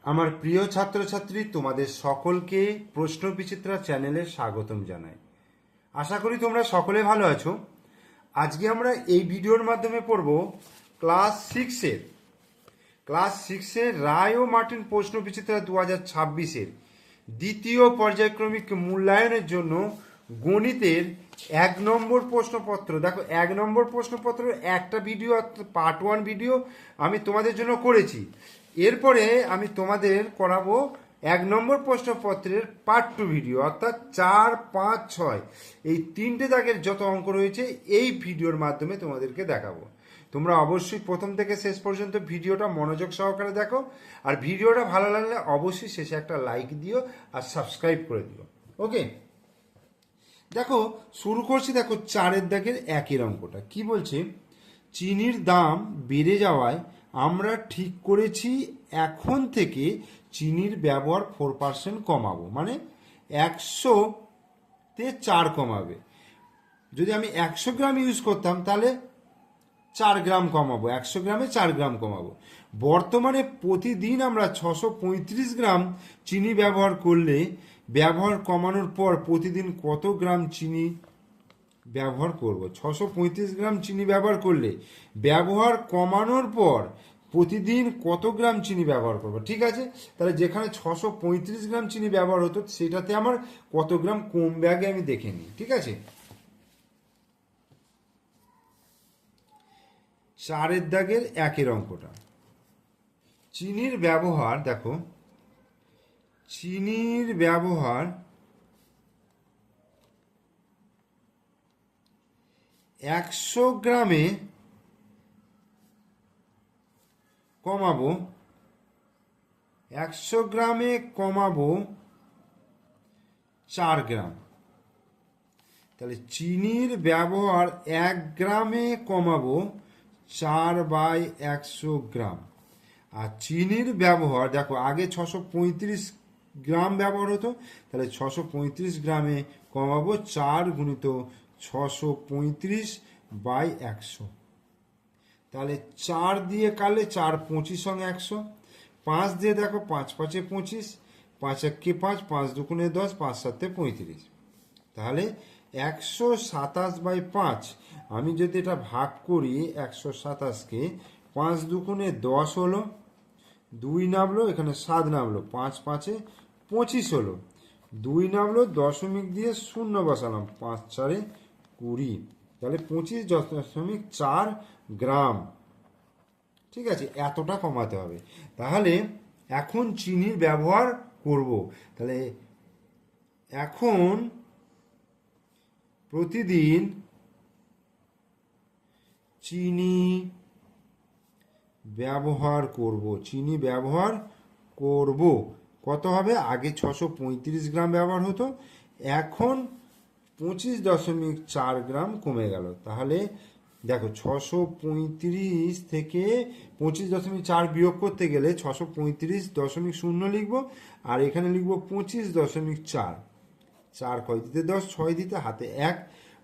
আমার প্রিয় ছাত্রছাত্রী, তোমাদের সকলকে প্রশ্ন বিচিত্রা চ্যানেলে স্বাগতম জানাই। আশা করি তোমরা সকলে ভালো আছো। আজকে আমরা এই ভিডিওর মাধ্যমে পড়ব ক্লাস সিক্সের রায় ও মার্টিন প্রশ্ন বিচিত্রা 2026-এর দ্বিতীয় পর্যায়ক্রমিক মূল্যায়নের জন্য গণিতের 1 নম্বর প্রশ্নপত্র। দেখো, 1 নম্বর প্রশ্নপত্র একটা ভিডিও, পার্ট 1 ভিডিও আমি তোমাদের জন্য করেছি। এরপরে আমি তোমাদের করাবো 1 নম্বর প্রশ্নপত্রের পার্ট 2 ভিডিও, অর্থাৎ 4, 5, 6 এই 3টে দাগের যত অঙ্ক রয়েছে এই ভিডিওর মাধ্যমে তোমাদেরকে দেখাবো। তোমরা অবশ্যই প্রথম থেকে শেষ পর্যন্ত ভিডিওটা মনোযোগ সহকারে দেখো, আর ভিডিওটা ভালো লাগলে অবশ্যই শেষে একটা লাইক দিও আর সাবস্ক্রাইব করে দিও। ওকে, দেখো শুরু করছি। দেখো 4 দাগের 1 অঙ্কটা কি বলছে, চিনির দাম বেড়ে যাওয়ায় আমরা ঠিক করেছি এখন থেকে চিনির ব্যবহার 4% কমাবো, মানে 100-তে 4 কমাবে। যদি আমি 100 গ্রাম ইউজ করতাম তাহলে 4 গ্রাম কমাবো, 100 গ্রামে 4 গ্রাম কমাবো। বর্তমানে প্রতিদিন আমরা 635 গ্রাম চিনি ব্যবহার করলে ব্যবহার কমানোর পর প্রতিদিন কত গ্রাম চিনি ব্যবহার করব? 635 গ্রাম চিনি ব্যবহার করলে ব্যবহার কমানোর পর প্রতিদিন কত গ্রাম চিনি ব্যবহার করব? ঠিক আছে, তাহলে যেখানে 635 গ্রাম চিনি ব্যবহার হতো সেটাতে আমার কত গ্রাম কমবে আগে আমি দেখে নিই। ঠিক আছে, 4 দাগের 1 অঙ্কটা, চিনির ব্যবহার। দেখো, চিনির ব্যবহার 100 গ্রামে কমাবো, 100 গ্রামে কমাবো 4 গ্রাম। তাহলে চিনির ব্যবহার 1 গ্রামে কমাবো 4/100 গ্রাম। আর চিনির ব্যবহার দেখো, আগে 635 গ্রাম ব্যবহার হতো, তাহলে 635 গ্রামে কমাবো 4 গুণিত 635/100। তাহলে 4 দিয়ে কাটলে 4 25 সঙ্গে 100, 5 দিয়ে দেখো 5 5-এ 25, 5 1-কে 5, 5 2-গুণে 10, 5 7-এ 35। তাহলে 127/5 আমি যদি এটা ভাগ করি, 127-কে 5 2-গুণে 10 হলো, 2 নামলো, এখানে 7 নামলো, 5 5-এ 25 হলো, 2 নামলো, দশমিক দিয়ে 0 বসালাম, 5 4-এ 20, তাহলে 25.4 গ্রাম। ঠিক আছে, এতটা কমাতে হবে। তাহলে এখন চিনির ব্যবহার করব। তাহলে এখন প্রতিদিন চিনি ব্যবহার করব। কত হবে? আগে 635 গ্রাম ব্যবহার হতো, এখন 25.4 গ্রাম কমে গেল। তাহলে দেখো, 635 থেকে 25.4 বিয়োগ করতে গেলে 635.0 লিখবো, আর এখানে লিখবো 25.4। 4 কয় দিতে 10, 6 দিতে হাতে 1,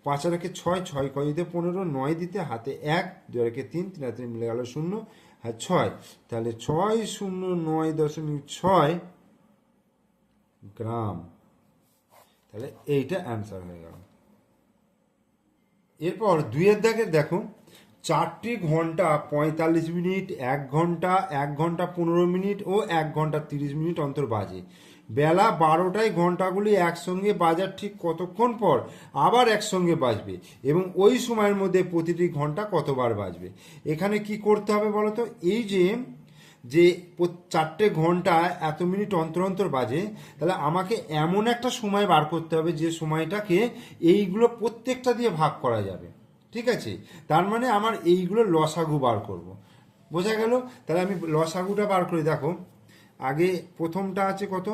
5 আর 1-এ 6, 6 কয় দিতে 15, 9 দিতে হাতে 1, 2 আর 1-এ 3, 3 আর 3 মিলে গেল 0, আর 6। তাহলে 609.6 গ্রাম। তাহলে এইটা অ্যান্সার হয়ে গেল। এরপর 2 দাগের দেখো, 4টি ঘন্টা 45 মিনিট, 1 ঘন্টা, 1 ঘন্টা 15 মিনিট ও 1 ঘন্টা 30 মিনিট অন্তর বাজে। বেলা 12টায় ঘন্টাগুলি একসঙ্গে বাজার ঠিক কতক্ষণ পর আবার একসঙ্গে বাজবে এবং ওই সময়ের মধ্যে প্রতিটি ঘন্টা কতবার বাজবে? এখানে কি করতে হবে বলো তো? এই যে 4টে ঘন্টা এত মিনিট অন্তর অন্তর বাজে, তাহলে আমাকে এমন একটা সময় বার করতে হবে যে সময়টাকে এইগুলো প্রত্যেকটা দিয়ে ভাগ করা যাবে। ঠিক আছে, তার মানে আমার এইগুলো লসাগু বার করব। বোঝা গেল? তাহলে আমি লসাগুটা বার করি। দেখো, আগে প্রথমটা আছে কত?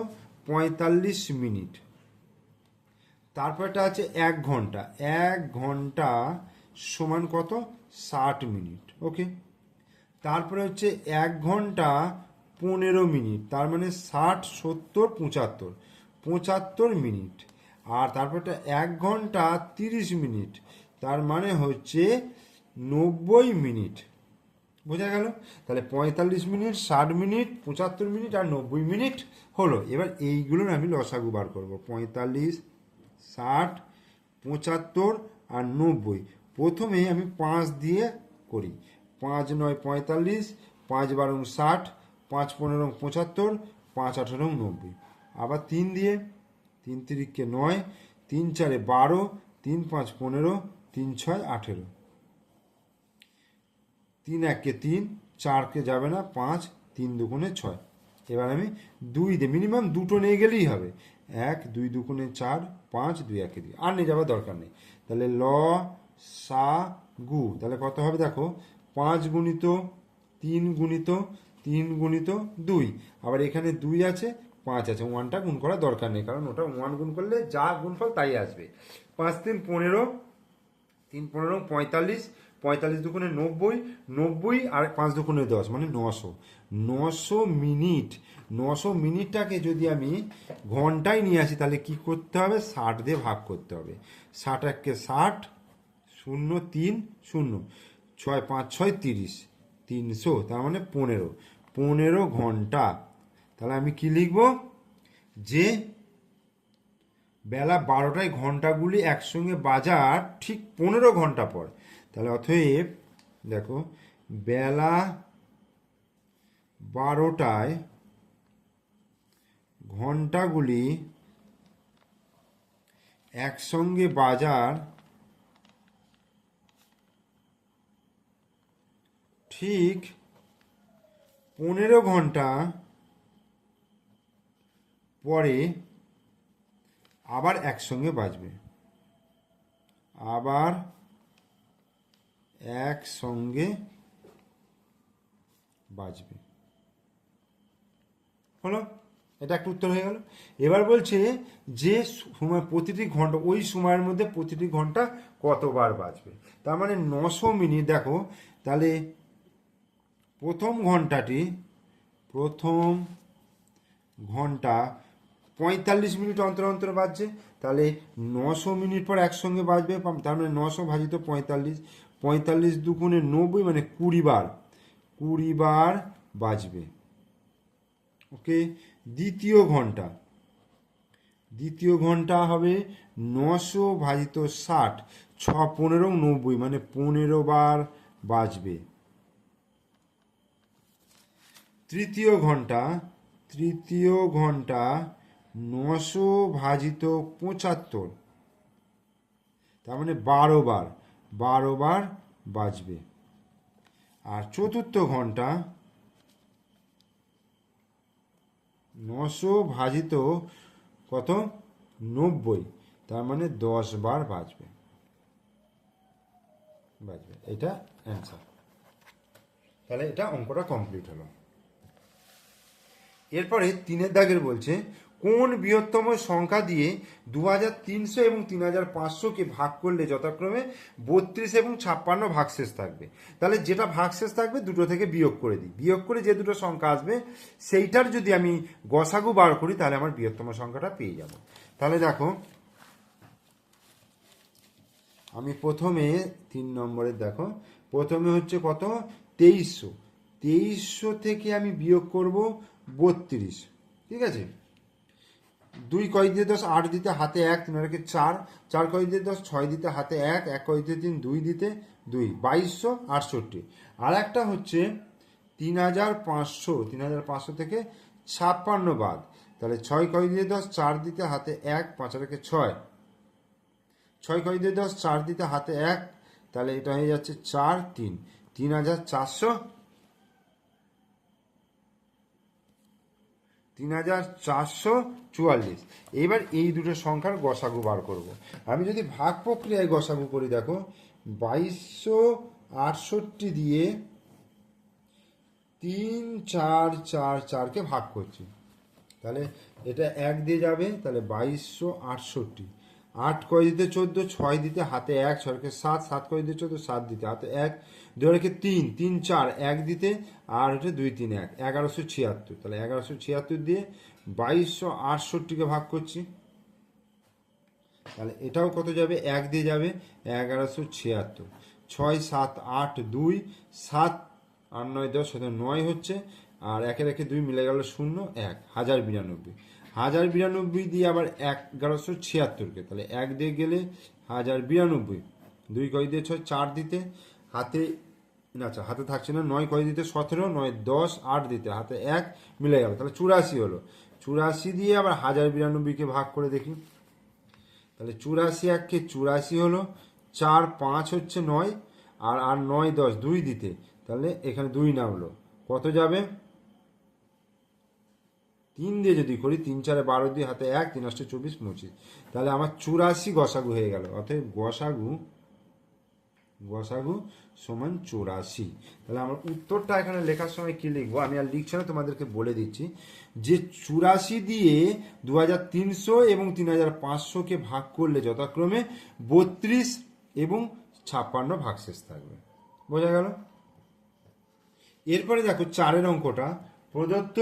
45 মিনিট। তারপরটা আছে 1 ঘন্টা, 1 ঘন্টা সমান কত? 60 মিনিট। ওকে, তারপরে হচ্ছে 1 ঘন্টা 15 মিনিট, তার মানে 60 70 75, 75 মিনিট। আর তারপরটা 1 ঘন্টা 30 মিনিট, তার মানে হচ্ছে 90 মিনিট। বোঝা গেল? তাহলে 45 মিনিট, 60 মিনিট, 75 মিনিট আর 90 মিনিট হলো। এবার এইগুলোর আমি লসাগু বার করব। 45, 60, 75 আর 90। প্রথমে আমি 5 দিয়ে করি। 5 9 45, 5 12 60, 5 15 75, 5 18 90। আবার 3 দিয়ে, 3 3 9, 3 4 12, 3 5 15, 3 6 18, 3 1 3, 4 যাবে না, 5, 3 2 6। এবার আমি 2 দিয়ে, মিনিমাম দুটো নিয়ে গেলেই হবে। 1 2 2 4, 5 2 1 2, আর নিয়ে যাওয়ার দরকার নেই। তাহলে ল সা গু, তাহলে কত হবে দেখো, 5 গুণিত 3 গুণিত 3 গুণিত 2। আবার এখানে 2 আছে, 5 আছে, 1টা গুণ করার দরকার নেই, কারণ ওটা 1 গুণ করলে যা গুণফল তাই আসবে। 5 3 15, 3 15 45, 45 দুগুণে 90, 90 আর 5 দুগুণে 10, মানে 900। 900 মিনিট, 900 মিনিটটাকে যদি আমি ঘন্টায় নিয়ে আসি তাহলে কি করতে হবে, 60 দিয়ে ভাগ করতে হবে। 60 1 60, 0 3 0, 6 5 6 30, 300, তার মানে 15 ঘন্টা। তাহলে আমি কি লিখব, যে বেলা 12টায় ঘন্টাগুলি একসঙ্গে বাজার ঠিক 15 ঘন্টা পর। তাহলে অতএব দেখো, বেলা 12টায় ঘন্টাগুলি একসঙ্গে বাজার ঠিক 15 ঘন্টা পরে আবার একসঙ্গে বাজবে, আবার একসঙ্গে বাজবে। হলো, এটা একটা উত্তর হয়ে গেল। এবার বলছে যে সময় প্রতিটি ঘন্টা, ওই সময়ের মধ্যে প্রতিটি ঘন্টা কতবার বাজবে। তার মানে 900 মিনিট। দেখো তাহলে প্রথম ঘন্টা 45 মিনিট অন্তর অন্তর বাজছে। তাহলে 900 মিনিট পর একসঙ্গে বাজবে, তার মানে 900 ভাজিত 45, 45 দুগুণে 90, মানে 20 বার, 20 বার বাজবে। ওকে। দ্বিতীয় ঘন্টা হবে 900 ভাজিত 60, 6 15 90, মানে 15 বার বাজবে। তৃতীয় ঘন্টা 900 ভাজিত 75, তার মানে 12 বার বাজবে। আর চতুর্থ ঘন্টা 900 ভাজিত কত, 90, তার মানে 10 বার বাজবে। এটা অ্যান্সার। তাহলে এটা অঙ্কটা কমপ্লিট হলো। এরপরে 3 দাগের বলছে, কোন বৃহত্তম সংখ্যা দিয়ে 2300 এবং 3500কে ভাগ করলে যথাক্রমে 32 এবং 56 ভাগশেষ থাকবে। তাহলে যেটা ভাগশেষ থাকবে দুটো থেকে বিয়োগ করে দিই, বিয়োগ করে যে দুটো সংখ্যা আসবে সেইটার যদি আমি গসাগু বার করি তাহলে আমার বৃহত্তম সংখ্যাটা পেয়ে যাব। তাহলে দেখো, আমি প্রথমে 3 নম্বরের দেখো, প্রথমে হচ্ছে কত, 2300 থেকে আমি বিয়োগ করব 32, ঠিক আছে। 2 কয় দিয়ে 10, 8 দিতে হাতে 1, 3 আর 4, 4 কয় দিয়ে 10, 6 দিতে হাতে 1, 1 কয় দিয়ে 3, 2 দিতে 2, 2268। আর একটা হচ্ছে 3500 থেকে 56 বাদ, তাহলে 6 কয় দিয়ে 10, 4 দিতে হাতে 1, 5 আর 6, 6 কয় দিয়ে 10, 4 দিতে হাতে 1, তাহলে এটা হয়ে যাচ্ছে 4 3, 3444। এবার এই দুটো সংখ্যার গসাগু বার করব। আমি যদি ভাগ প্রক্রিয়ায় গসাগু করি, দেখো 2268 দিয়ে 3 4 4 4কে ভাগ করছি, তাহলে এটা 1 দিয়ে যাবে, তাহলে 2268। 8 কয় দিতে 14, 6 দিতে হাতে 1, 6 7, 7 কয় দিতে 14, 7 দিতে হাতে 1, 2 3, 3 4, 1 দিতে, আর হচ্ছে 2 3 1, 1176। তাহলে 1176 দিয়ে 2268কে ভাগ করছি, তাহলে এটাও কত যাবে, 1 দিয়ে যাবে, 1176। 6 7 8 2, 7 8 9 10 9 হচ্ছে, আর একের একে 2 মিলে গেল 0 1, 1092। 1092 দিয়ে আবার 1176কে, তাহলে 1 দিয়ে গেলে 1092, 2 কয় দিয়ে 6, 4 দিতে হাতে, না আচ্ছা হাতে থাকছে না, 9 কয় দিতে 17, 9 10, 8 দিতে হাতে 1 মিলে গেল, তাহলে 84 হলো। 84 দিয়ে আবার 1092কে ভাগ করে দেখি, তাহলে 84 1কে 84 হলো, 4 5 হচ্ছে 9, আর 9 10 2 দিতে, তাহলে এখানে 2 নামলো, কত যাবে? 3 দিয়ে যদি করি, 3 4 12 দিয়ে হাতে 1, 3 8 24 25, তাহলে আমার 84 গসাগু হয়ে গেল। অতএব গসাগু সমান 84। তাহলে আমার উত্তরটা এখানে লেখার সময় কি লিখবো, আমি আর লিখছি না, তোমাদেরকে বলে দিচ্ছি যে 84 দিয়ে 2300 এবং 3500কে ভাগ করলে যথাক্রমে 32 এবং 56 ভাগশেষ থাকবে। বোঝা গেল? এরপরে দেখো 4 অঙ্কটা, প্রদত্ত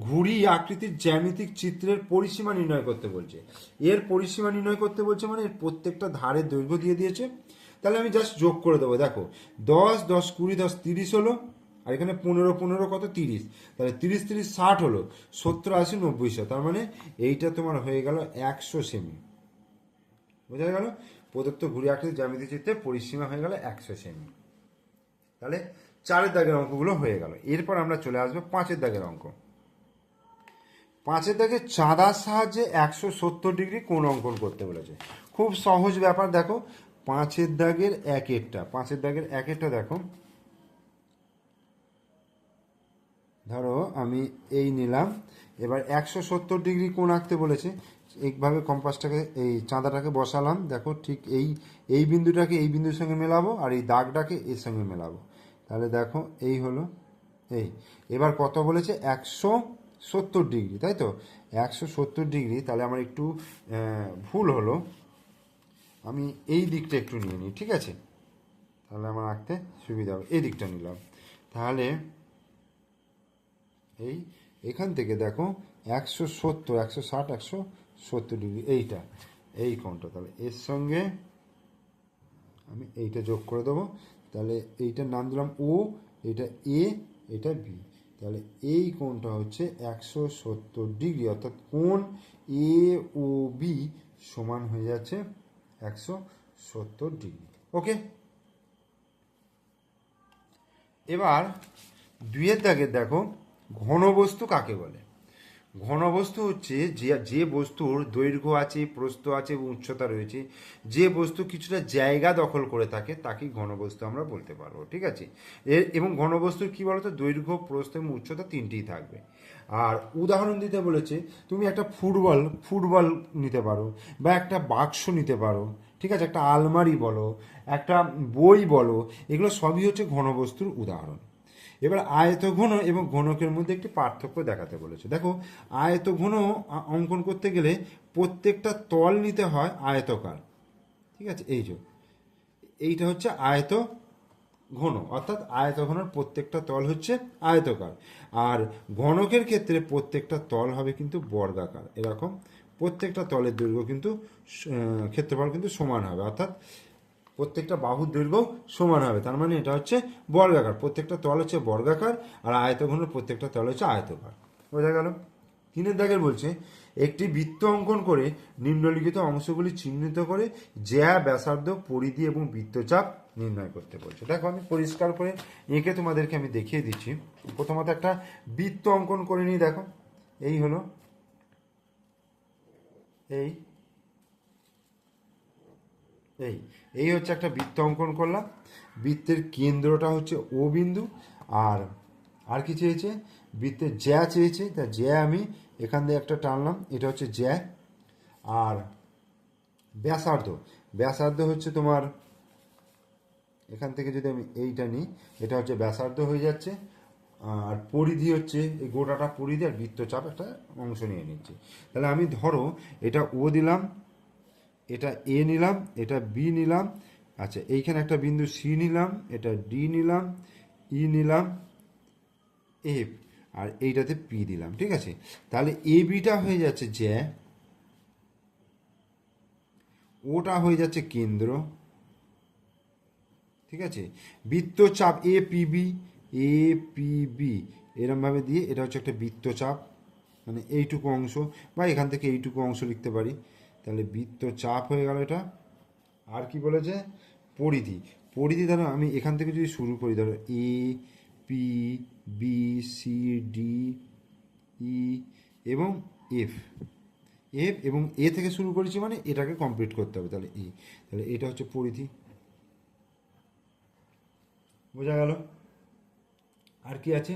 ঘুড়ি আকৃতির জ্যামিতিক চিত্রের পরিসীমা নির্ণয় করতে বলছে। এর পরিসীমা নির্ণয় করতে বলছে মানে এর প্রত্যেকটা ধারের দৈর্ঘ্য দিয়ে দিয়েছে। তাহলে আমি জাস্ট যোগ করে দেবো। দেখো 10 10 20 10 30 হলো, আর এখানে 15 15 কত 30, তাহলে 30 30 60 হলো, 70 80 90 100, তার মানে এইটা তোমার হয়ে গেল 100 সেমি। বোঝা গেল? প্রদত্ত ঘুড়ি আকৃতির জ্যামিতিক চিত্রের পরিসীমা হয়ে গেল 100 সেমি। তাহলে 4 দাগের অঙ্কগুলো হয়ে গেল। এরপর আমরা চলে আসবো 5 দাগের অঙ্ক। 5 দাগে চাঁদার সাহায্যে 170 ডিগ্রি কোণ অঙ্কন করতে বলেছে। খুব সহজ ব্যাপার। দেখো 5 দাগের 1-এরটা, 5 দাগের 1-এরটা দেখো, ধরো আমি এই নিলাম, এবার 170 ডিগ্রি কোণ আঁকতে বলেছে। এইভাবে কম্পাসটাকে, এই চাঁদাটাকে বসালাম। দেখো ঠিক এই বিন্দুটাকে এই বিন্দুর সঙ্গে মেলাবো, আর এই দাগটাকে এর সঙ্গে মেলাবো। তাহলে দেখো এই হলো এই। এবার কত বলেছে? 170 ডিগ্রি, তাই তো? 170 ডিগ্রি। তাহলে আমার একটু ভুল হলো, আমি এই দিকটা একটু নিয়ে নিই, ঠিক আছে? তাহলে আমার আঁকতে সুবিধা হবে। এই দিকটা নিলাম। তাহলে এই এখান থেকে দেখো 170 160 170 ডিগ্রি, এইটা এই কোণটা, তাহলে এর সঙ্গে আমি এইটা যোগ করে দেবো। তাহলে এইটার নাম দিলাম ও, এটা এ, এটা বি। তাহলে এই কোণটা হচ্ছে 170 ডিগ্রি, অর্থাৎ কোণ এ ও বি সমান হয়ে যাচ্ছে 170 ডিগ্রি। ওকে, এবার 2 দাগের দেখো, ঘনবস্তু কাকে বলে? ঘনবস্তু হচ্ছে যে বস্তুর দৈর্ঘ্য আছে, প্রস্থ আছে এবং উচ্চতা রয়েছে, যে বস্তু কিছুটা জায়গা দখল করে থাকে তাকে ঘনবস্তু আমরা বলতে পারবো, ঠিক আছে? এবং ঘনবস্তুর কি বলতো, দৈর্ঘ্য, প্রস্থ এবং উচ্চতা তিনটেই থাকবে। আর উদাহরণ দিতে বলেছে, তুমি একটা ফুটবল নিতে পারো, বা একটা বাক্স নিতে পারো, ঠিক আছে? একটা আলমারি বলো, একটা বই বলো, এগুলো সবই হচ্ছে ঘনবস্তুর উদাহরণ। এবার আয়তঘন এবং ঘনকের মধ্যে একটি পার্থক্য দেখাতে বলেছে। দেখো আয়তঘন অঙ্কন করতে গেলে প্রত্যেকটা তল নিতে হয় আয়তকার, ঠিক আছে? এই যে এইটা হচ্ছে আয়ত ঘন, অর্থাৎ আয়তঘনের প্রত্যেকটা তল হচ্ছে আয়তকার। আর ঘনকের ক্ষেত্রে প্রত্যেকটা তল হবে কিন্তু বর্গাকার। এরকম প্রত্যেকটা তলের দৈর্ঘ্য কিন্তু ক্ষেত্রফল কিন্তু সমান হবে, অর্থাৎ প্রত্যেকটা বাহুর দৈর্ঘ্য সমান হবে। তার মানে এটা হচ্ছে বর্গাকার, প্রত্যেকটা তল হচ্ছে বর্গাকার, আর আয়তঘনের প্রত্যেকটা তল হচ্ছে আয়তকার। বোঝা গেল? 3 দাগের বলছে, একটি বৃত্ত অঙ্কন করে নিম্নলিখিত অংশগুলি চিহ্নিত করে জ্যা, ব্যাসার্ধ, পরিধি এবং বৃত্তচাপ নির্ণয় করতে বলছে। দেখো আমি পরিষ্কার করে এঁকে তোমাদেরকে আমি দেখিয়ে দিচ্ছি। প্রথমত একটা বৃত্ত অঙ্কন করে নিই। দেখো এই হলো, এই এই এই হচ্ছে একটা বৃত্ত অঙ্কন করলাম। বৃত্তের কেন্দ্রটা হচ্ছে ও বিন্দু। আর কি চেয়েছে? বৃত্তের জ্যা চেয়েছে, তা জ্যা আমি এখান দিয়ে একটা টানলাম, এটা হচ্ছে জ্যা। আর ব্যাসার্ধ হচ্ছে তোমার, এখান থেকে যদি আমি এইটা নিই, এটা হচ্ছে ব্যাসার্ধ হয়ে যাচ্ছে। আর পরিধি হচ্ছে এই গোটাটা পরিধি, আর বৃত্তচাপ একটা অংশ নিয়ে নিচ্ছি। তাহলে আমি ধরো এটা ও দিলাম, এটা এ নিলাম, এটা বি নিলাম, আচ্ছা এইখানে একটা বিন্দু সি নিলাম, এটা ডি নিলাম, ই নিলাম, এফ, আর এইটাতে পি দিলাম, ঠিক আছে? তাহলে এ বিটা হয়ে যাচ্ছে জ্যা, ওটা হয়ে যাচ্ছে কেন্দ্র, ঠিক আছে? বৃত্তচাপ এ পিবি, এ পি বি এরমভাবে দিয়ে এটা হচ্ছে একটা বৃত্তচাপ, মানে এইটুকু অংশ, বা এখান থেকে এইটুকু অংশ লিখতে পারি, তাহলে বৃত্তচাপ হয়ে গেল এটা। আর কি বলেছে, পরিধি। পরিধি ধরো আমি এখান থেকে যদি শুরু করি, ধরো A P B C D E এবং এফ, এফ এবং এ থেকে শুরু করেছি মানে এটাকে কমপ্লিট করতে হবে, তাহলে এ, তাহলে এটা হচ্ছে পরিধি। বোঝা গেল? আর কি আছে,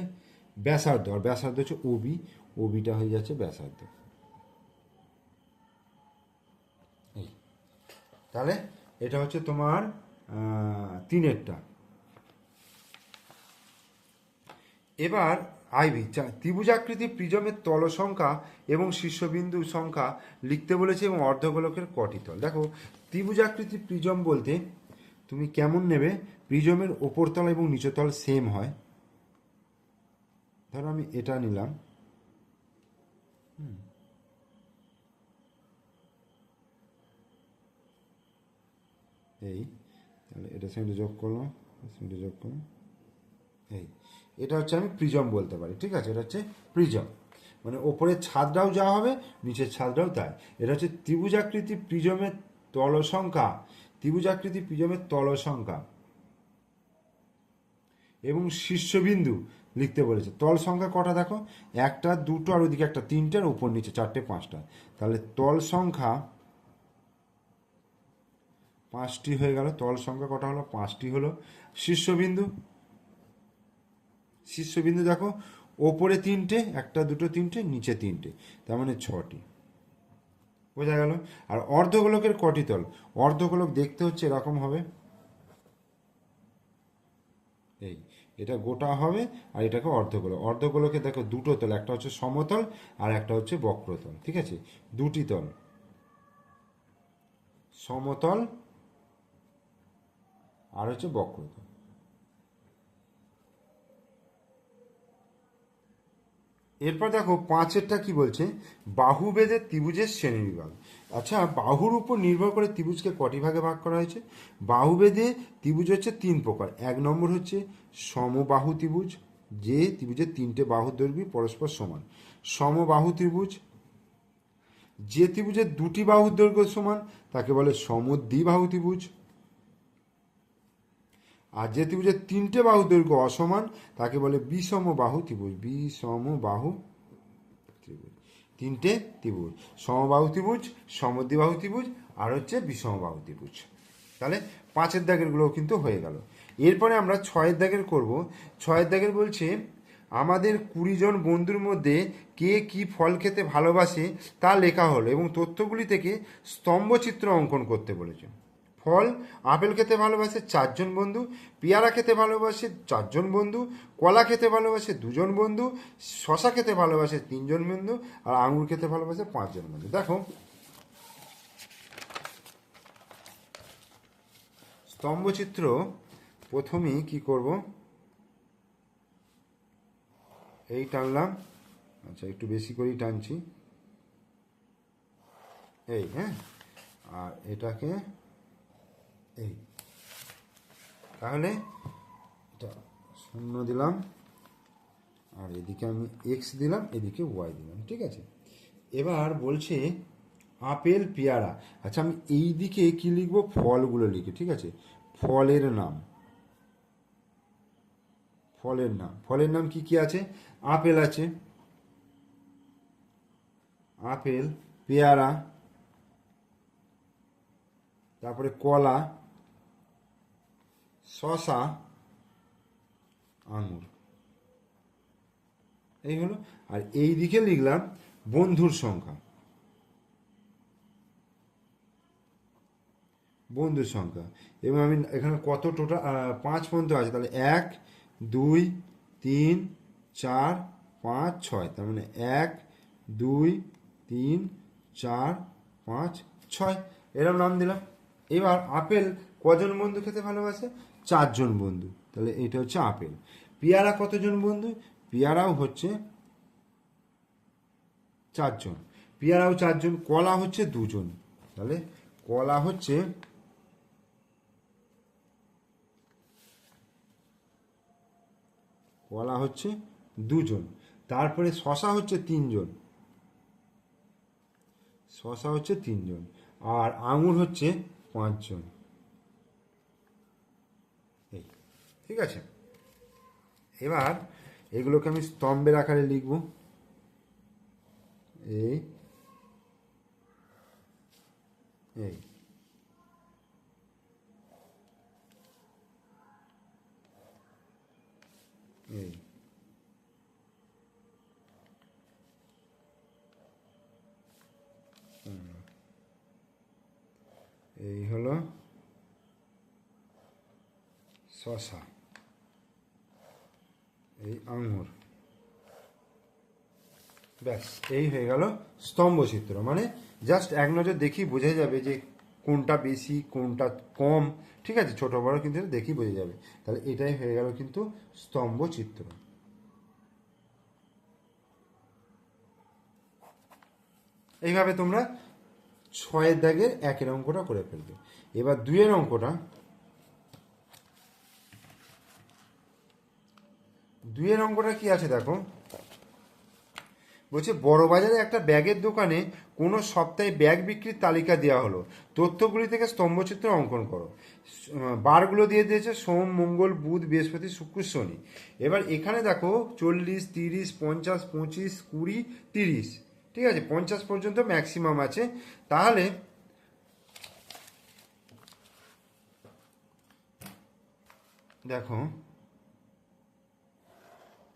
ব্যাসার্ধ, আর ব্যাসার্ধ হচ্ছে ওবি, ওবিটা হয়ে যাচ্ছে ব্যাসার্ধ। এই, তাহলে এটা হচ্ছে তোমার তিনেরটা। এবার আইভি, ত্রিভুজাকৃতি প্রিজমের তল সংখ্যা এবং শীর্ষবিন্দু সংখ্যা লিখতে বলেছে এবং অর্ধগোলকের কটি তল। দেখো ত্রিভুজাকৃতি প্রিজম বলতে তুমি কেমন নেবে, প্রিজমের ওপরতল এবং নিচতল সেম হয়। ধরো আমি এটা নিলাম, এই, তাহলে এটার সঙ্গে যোগ করলাম, সঙ্গে যোগ করলাম, এই, এটা হচ্ছে আমি প্রিজম বলতে পারি, ঠিক আছে, এটা হচ্ছে প্রিজম, মানে ওপরের ছাদটাও যা হবে নিচের ছাদটাও তাই। এটা হচ্ছে ত্রিভুজাকৃতি প্রিজমের তল সংখ্যা, ত্রিভুজাকৃতি প্রিজমের তল সংখ্যা এবং শীর্ষবিন্দু লিখতে বলেছে। তল সংখ্যা কটা দেখো, একটা, দুটো, আর ওইদিকে একটা, তিনটার উপর নিচে চারটে, পাঁচটা, তাহলে তল সংখ্যা পাঁচটি হয়ে গেল। তল সংখ্যা কটা হলো, পাঁচটি হলো। শীর্ষবিন্দু, শীর্ষবিন্দু দেখো ওপরে তিনটে, একটা, দুটো, তিনটে, নিচে তিনটে, তার মানে ছটি। বোঝা গেল? আর অর্ধগোলকের কটি তল, অর্ধগোলক দেখতে হচ্ছে এরকম হবে, এই, এটা গোটা হবে আর এটাকে অর্ধগোলক। অর্ধগোলকে দেখো দুটো তল, একটা হচ্ছে সমতল আর একটা হচ্ছে বক্রতল, ঠিক আছে, দুটি তল, সমতল আর হচ্ছে বক্রতল। এরপর দেখো পাঁচেরটা কি বলছে, বাহুবেদে ত্রিভুজের শ্রেণীবিভাগ। আচ্ছা, বাহুর উপর নির্ভর করে ত্রিভুজকে কটি ভাগে ভাগ করা হয়েছে? বাহুবেদে ত্রিভুজ হচ্ছে তিন প্রকার। এক নম্বর হচ্ছে সমবাহু ত্রিভুজ, যে ত্রিভুজের তিনটে বাহুর দৈর্ঘ্য পরস্পর সমান, সমবাহু ত্রিভুজ। যে ত্রিভুজের দুটি বাহুর দৈর্ঘ্য সমান তাকে বলে সমদ্বিবাহু ত্রিভুজ। আর যে ত্রিভুজের তিনটে বাহুর দৈর্ঘ্য অসমান তাকে বলে বিষমবাহু ত্রিভুজ, বিষমবাহু ত্রিভুজ। তিনটে ত্রিভুজ, সমবাহু ত্রিভুজ, সমদ্বিবাহু ত্রিভুজ আর হচ্ছে বিষমবাহু ত্রিভুজ। তাহলে পাঁচের দাগেরগুলোও কিন্তু হয়ে গেল। এরপরে আমরা ছয়ের দাগের করব। ছয়ের দাগের বলছে আমাদের 20 জন বন্ধুর মধ্যে কে কি ফল খেতে ভালোবাসে তা লেখা হলো এবং তথ্যগুলি থেকে স্তম্ভচিত্র অঙ্কন করতে বলেছে। ফল, আপেল খেতে ভালোবাসে 4 জন বন্ধু, পেয়ারা খেতে ভালোবাসে 4 জন বন্ধু, কলা খেতে ভালোবাসে 2 জন বন্ধু, শশা খেতে ভালোবাসে 3 জন বন্ধু, আর আঙুর খেতে ভালোবাসে 5 জন বন্ধু। দেখো স্তম্ভচিত্র প্রথমেই কি করব, এই টানলাম, আচ্ছা একটু বেশি করেই টানছি, এই, হ্যাঁ, আর এটাকে এই, তাহলে এটা শূন্য দিলাম, আর এদিকে আমি এক্স দিলাম, এদিকে ওয়াই দিলাম, ঠিক আছে। এবার বলছে আপেল, পেয়ারা। আচ্ছা আমি এই দিকে কি লিখবো, ফলগুলো লিখি, ঠিক আছে, ফলের নাম, ফলের নাম, ফলের নাম কি কি আছে, আপেল আছে, আপেল, পেয়ারা, তারপরে কলা, শশা, আঙুর, এই হলো। আর এই দিকে লিখলাম বন্ধুর সংখ্যা, বন্ধুর সংখ্যা, এবং আমি এখানে কত টোটাল 5 পর্যন্ত আছে, তাহলে 1 2 3 4 5 6, তার মানে 1 2 3 4 5 6 এরকম নাম দিলাম। এবার আপেল কজন বন্ধু খেতে ভালোবাসে, 4 জন বন্ধু, তাহলে এটা হচ্ছে আপেল। পেয়ারা কতজন বন্ধু, পেয়ারাও হচ্ছে 4 জন, পেয়ারাও 4 জন। কলা হচ্ছে 2 জন, তাহলে কলা হচ্ছে কলা হচ্ছে 2 জন, তারপরে শশা হচ্ছে 3 জন, শশা হচ্ছে 3 জন, আর আঙুর হচ্ছে 5 জন। এই ঠিক আছে। এবার এগুলোকে আমি স্তম্ভের আকারে লিখব। এই এই এই এই হলো শশা, এই আঙুর। ব্যাস, এই হয়ে গেল স্তম্ভচিত্র। মানে জাস্ট এক নজর দেখি বোঝা যাবে যে কোনটা বেশি কোনটা কম, ঠিক আছে, ছোট বড় কিন্তু দেখি বোঝা যাবে। তাহলে এটাই হয়ে গেল কিন্তু স্তম্ভচিত্র। এইভাবে তোমরা 6-এর দাগের 1-এর অঙ্কটা করে ফেলবে। এবার 2-এর অঙ্কটা, 2-এর অঙ্কটা কি আছে দেখো। বলছে বড়বাজারে একটা ব্যাগের দোকানে কোনো সপ্তাহে ব্যাগ বিক্রির তালিকা দেওয়া হলো, তথ্যগুলি থেকে স্তম্ভচিত্র অঙ্কন করো। বারগুলো দিয়ে দিয়েছে সোম, মঙ্গল, বুধ, বৃহস্পতি, শুক্র, শনি। এবার এখানে দেখো 40, 30, 50, 25, 20, 30, ঠিক আছে, 50 পর্যন্ত ম্যাক্সিমাম আছে। তাহলে দেখো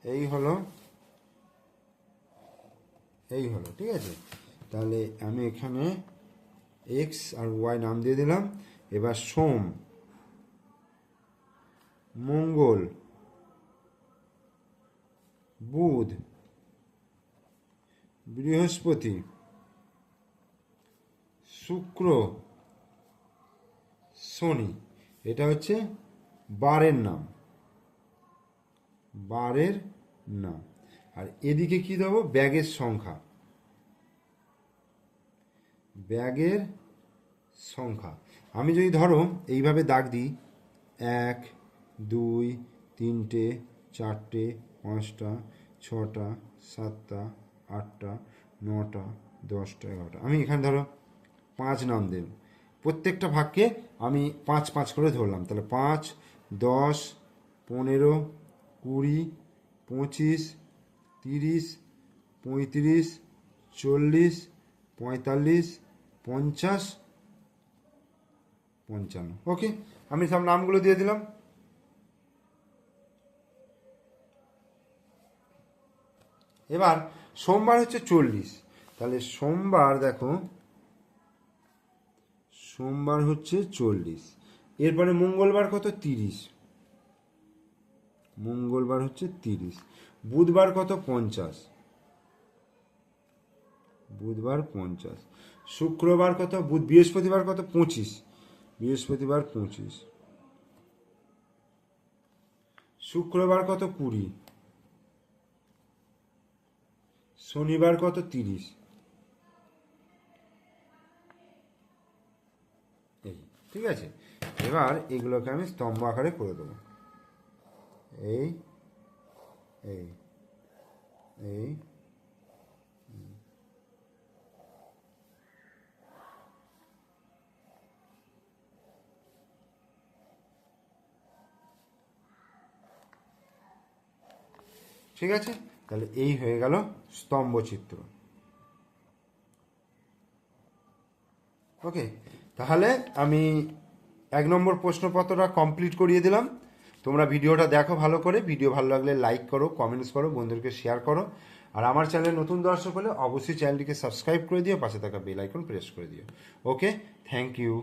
এই হলো, ঠিক আছে। তাহলে আমি এখানে এক্স আর ওয়াই নাম দিয়ে দিলাম। এবার সোম, মঙ্গল, বুধ, বৃহস্পতি, শুক্র, শনি, এটা হচ্ছে বারের নাম, বারের নাম। আর এদিকে কি দেবো, ব্যাগের সংখ্যা, ব্যাগের সংখ্যা। আমি যদি ধরো এইভাবে দাগ দিই 1, 2, 3, 4, 5, 6, 7, 8, 9, 10, 11, আমি এখানে ধরো 5 নাম দেব, প্রত্যেকটা ভাগকে আমি 5 5 করে ধরলাম। তাহলে 5, 10, 15, 20, 25, 30, 35, 40, 45, 50, 55। ওকে, আমি সব নামগুলো দিয়ে দিলাম। এবার সোমবার হচ্ছে 40, তাহলে সোমবার দেখো, সোমবার হচ্ছে 40। এরপরে মঙ্গলবার কত, 30, মঙ্গলবার হচ্ছে 30। বুধবার কত, 50, বুধবার 50। শুক্রবার কত, বৃহস্পতিবার কত, 25, বৃহস্পতিবার 25। শুক্রবার কত, 20। শনিবার কত, 30। এই ঠিক আছে। এবার এগুলোকে আমি স্তম্ভ আকারে করে দেবো। এই এই এই ঠিক আছে। তাহলে এই হয়ে গেল স্তম্ভচিত্র। ওকে, তাহলে আমি 1 নম্বর প্রশ্নপত্রটা কমপ্লিট করিয়ে দিলাম। তোমরা ভিডিওটা দেখো ভালো করে, ভিডিও ভালো লাগলে লাইক করো, কমেন্টস করো, বন্ধুদেরকে শেয়ার করো। আর আমার চ্যানেলে নতুন দর্শক হলে অবশ্যই চ্যানেলটিকে সাবস্ক্রাইব করে দিও, পাশে থাকা বেল আইকন প্রেস করে দিও। ওকে, থ্যাংক ইউ।